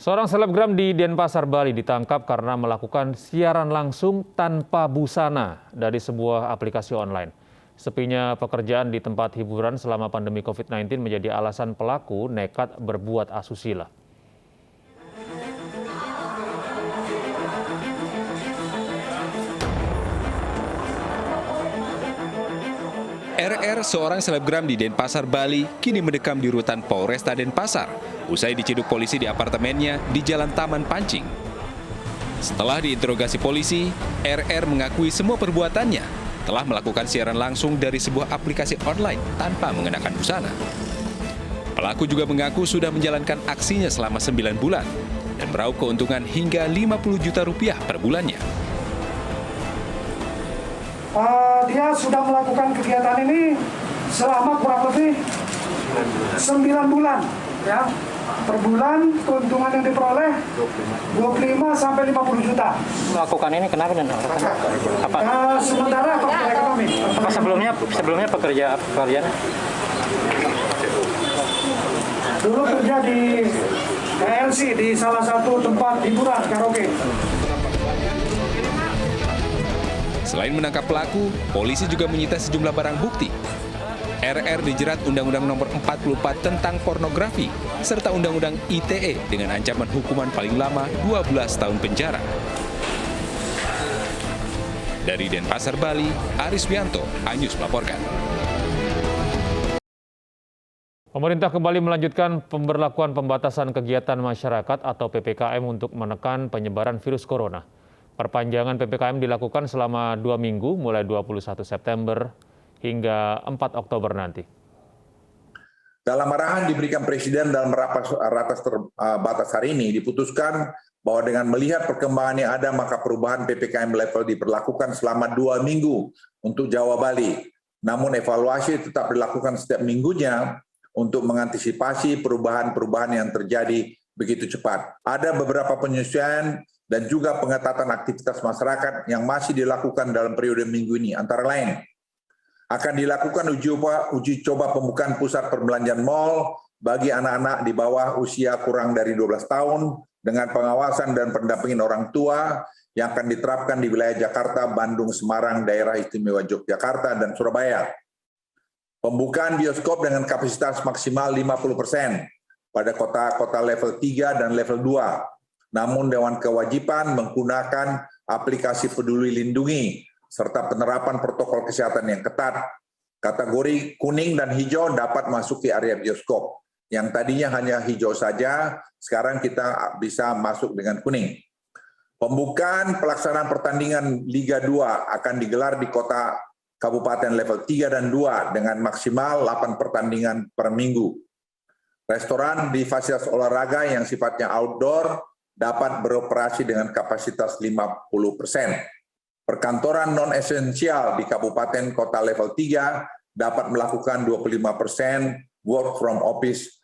Seorang selebgram di Denpasar, Bali ditangkap karena melakukan siaran langsung tanpa busana dari sebuah aplikasi online. Sepinya pekerjaan di tempat hiburan selama pandemi COVID-19 menjadi alasan pelaku nekat berbuat asusila. RR, seorang selebgram di Denpasar, Bali, kini mendekam di rutan Polresta Denpasar usai diciduk polisi di apartemennya di Jalan Taman Pancing. Setelah diinterogasi polisi, RR mengakui semua perbuatannya telah melakukan siaran langsung dari sebuah aplikasi online tanpa mengenakan busana. Pelaku juga mengaku sudah menjalankan aksinya selama 9 bulan dan meraup keuntungan hingga 50 juta rupiah per bulannya. Dia sudah melakukan kegiatan ini selama kurang lebih 9 bulan, ya. Per bulan keuntungan yang diperoleh 25 sampai 50 juta. Melakukan ini kenapa dan apa? Sementara faktor ekonomi. Apa sebelumnya pekerjaan? Dulu kerja di KLC, di salah satu tempat hiburan karaoke. Selain menangkap pelaku, polisi juga menyita sejumlah barang bukti. RR dijerat Undang-Undang Nomor 44 tentang pornografi, serta Undang-Undang ITE dengan ancaman hukuman paling lama 12 tahun penjara. Dari Denpasar, Bali, Aris Wianto, Anyus melaporkan. Pemerintah kembali melanjutkan pemberlakuan pembatasan kegiatan masyarakat atau PPKM untuk menekan penyebaran virus corona. Perpanjangan PPKM dilakukan selama 2 minggu, mulai 21 September hingga 4 Oktober nanti. Dalam arahan diberikan Presiden dalam ratas terbatas hari ini, diputuskan bahwa dengan melihat perkembangan yang ada, maka perubahan PPKM level diberlakukan selama 2 minggu untuk Jawa Bali. Namun evaluasi tetap dilakukan setiap minggunya untuk mengantisipasi perubahan-perubahan yang terjadi begitu cepat. Ada beberapa penyesuaian dan juga pengetatan aktivitas masyarakat yang masih dilakukan dalam periode minggu ini. Antara lain, akan dilakukan uji coba pembukaan pusat perbelanjaan mal bagi anak-anak di bawah usia kurang dari 12 tahun dengan pengawasan dan pendampingan orang tua yang akan diterapkan di wilayah Jakarta, Bandung, Semarang, Daerah Istimewa Yogyakarta, dan Surabaya. Pembukaan bioskop dengan kapasitas maksimal 50% pada kota-kota level 3 dan level 2. Namun Dewan Kewajiban menggunakan aplikasi Peduli Lindungi serta penerapan protokol kesehatan yang ketat. Kategori kuning dan hijau dapat masuk ke area bioskop. Yang tadinya hanya hijau saja, sekarang kita bisa masuk dengan kuning. Pembukaan pelaksanaan pertandingan Liga 2 akan digelar di kota kabupaten level 3 dan 2 dengan maksimal 8 pertandingan per minggu. Restoran di fasilitas olahraga yang sifatnya outdoor dapat beroperasi dengan kapasitas 50%. Perkantoran non-esensial di kabupaten kota level 3 dapat melakukan 25% work from office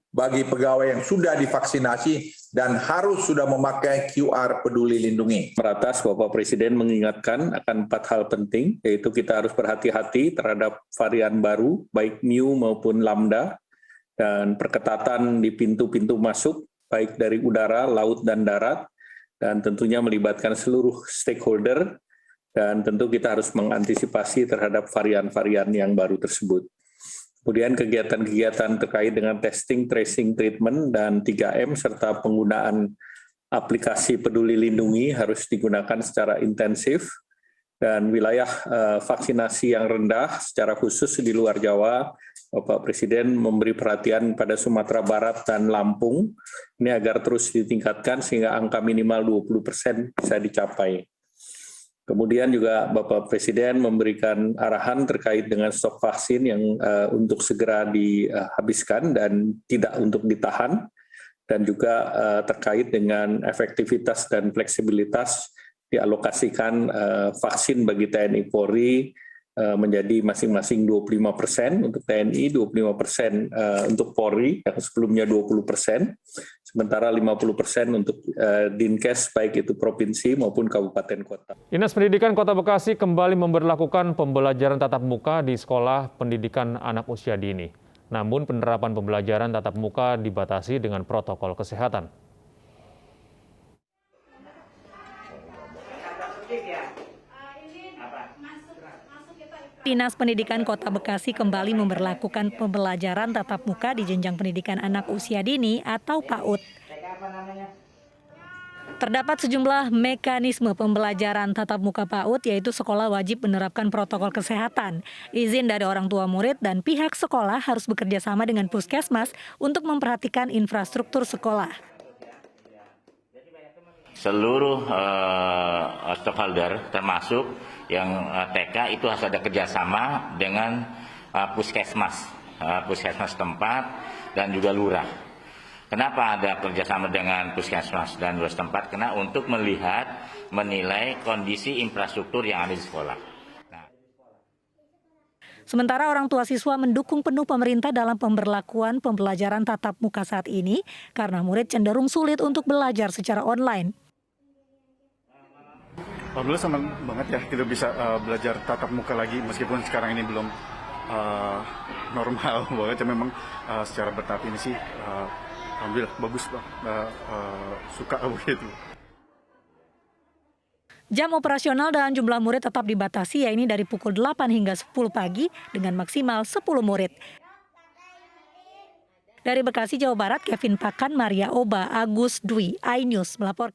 bagi pegawai yang sudah divaksinasi dan harus sudah memakai QR Peduli Lindungi. Teratas, Bapak Presiden mengingatkan akan 4 hal penting, yaitu kita harus berhati-hati terhadap varian baru, baik Mu maupun Lambda, dan perketatan di pintu-pintu masuk, baik dari udara, laut, dan darat, dan tentunya melibatkan seluruh stakeholder, dan tentu kita harus mengantisipasi terhadap varian-varian yang baru tersebut. Kemudian kegiatan-kegiatan terkait dengan testing, tracing, treatment, dan 3M, serta penggunaan aplikasi Peduli Lindungi harus digunakan secara intensif, dan wilayah vaksinasi yang rendah secara khusus di luar Jawa, Bapak Presiden memberi perhatian pada Sumatera Barat dan Lampung, ini agar terus ditingkatkan sehingga angka minimal 20% bisa dicapai. Kemudian juga Bapak Presiden memberikan arahan terkait dengan stok vaksin yang untuk segera dihabiskan dan tidak untuk ditahan, dan juga terkait dengan efektivitas dan fleksibilitas dialokasikan vaksin bagi TNI Polri menjadi masing-masing 25% untuk TNI, 25% untuk Polri, yang sebelumnya 20%, sementara 50% untuk Dinkes, baik itu provinsi maupun kabupaten kota. Dinas Pendidikan Kota Bekasi kembali memberlakukan pembelajaran tatap muka di sekolah pendidikan anak usia dini. Namun penerapan pembelajaran tatap muka dibatasi dengan protokol kesehatan. Dinas Pendidikan Kota Bekasi kembali memberlakukan pembelajaran tatap muka di jenjang pendidikan anak usia dini atau PAUD. Terdapat sejumlah mekanisme pembelajaran tatap muka PAUD, yaitu sekolah wajib menerapkan protokol kesehatan, izin dari orang tua murid, dan pihak sekolah harus bekerja sama dengan puskesmas untuk memperhatikan infrastruktur sekolah. Seluruh stakeholder termasuk yang TK itu harus ada kerjasama dengan puskesmas tempat dan juga lurah. Kenapa ada kerjasama dengan puskesmas dan lurah tempat? Karena untuk melihat, menilai kondisi infrastruktur yang ada di sekolah. Sementara orang tua siswa mendukung penuh pemerintah dalam pemberlakuan pembelajaran tatap muka saat ini karena murid cenderung sulit untuk belajar secara online. Alhamdulillah senang banget ya kita bisa belajar tatap muka lagi meskipun sekarang ini belum normal banget. Memang secara bertahap ini sih alhamdulillah bagus, suka begitu. Jam operasional dan jumlah murid tetap dibatasi, yaitu dari pukul 8 hingga 10 pagi dengan maksimal 10 murid. Dari Bekasi, Jawa Barat, Kevin Pakan, Maria Oba, Agus Dwi, iNews melaporkan.